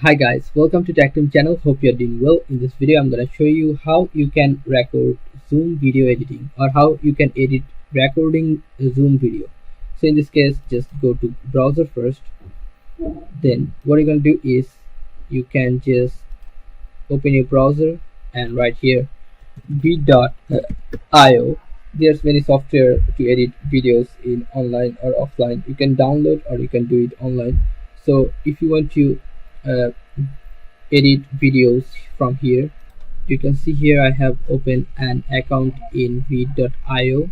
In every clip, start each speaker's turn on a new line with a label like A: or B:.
A: Hi guys, welcome to TechTeam channel. Hope you're doing well. In this video, I'm gonna show you how you can record Zoom video editing or how you can edit recording a Zoom video. So in this case, just go to browser first. Then what you're gonna do is you can just open your browser and right here read.io. There's many software to edit videos in online or offline. You can download or you can do it online. So if you want to uh, edit videos from here, you can see here I have opened an account in read.io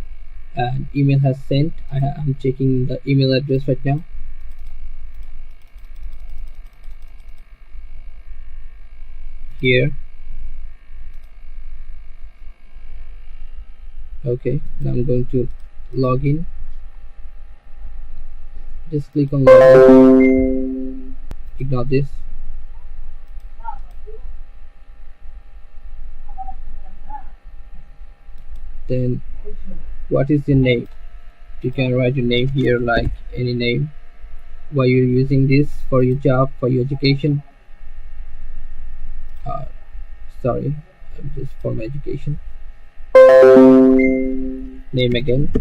A: and email has sent. I'm checking the email address right now. Here, okay, now I'm going to log in. Just click on login. Ignore this. Then what is your name? You can write your name here, like any name. Why you're using this, for your job, for your education. Sorry, just for my education. Name again.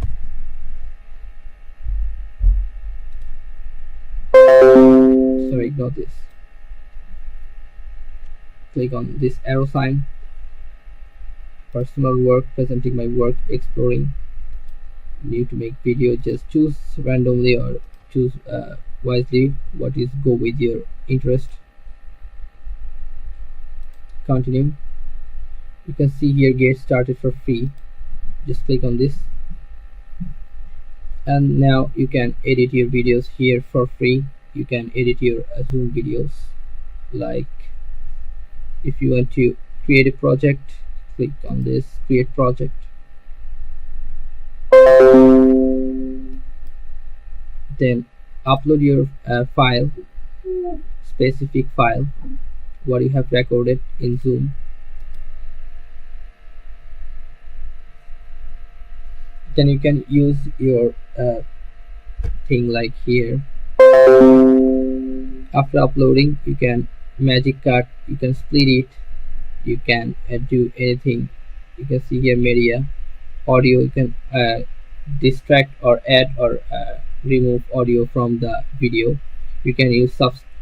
A: Sorry, ignore this. Click on this arrow sign. Personal work, presenting my work, exploring. Need to make video, just choose randomly or choose wisely what is go with your interest. Continue. You can see here get started for free. Just click on this and now you can edit your videos here for free. You can edit your Zoom videos. Like if you want to create a project, click on this create project. Then upload your file, specific file what you have recorded in Zoom. Then you can use your thing like here. After uploading, you can magic cut, you can split it, you can do anything. You can see here media, audio. You can distract or add or remove audio from the video. You can use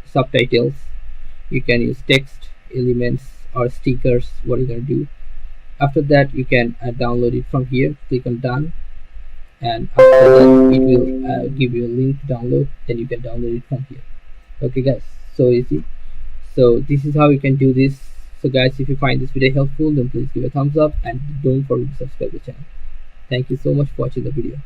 A: subtitles. You can use text elements or stickers. What you're gonna do after that, you can download it from here. Click on done, and after that it will give you a link to download. Then you can download it from here. Okay guys, so easy. So this is how you can do this. So guys, if you find this video helpful, then please give a thumbs up and don't forget to subscribe to the channel. Thank you so much for watching the video.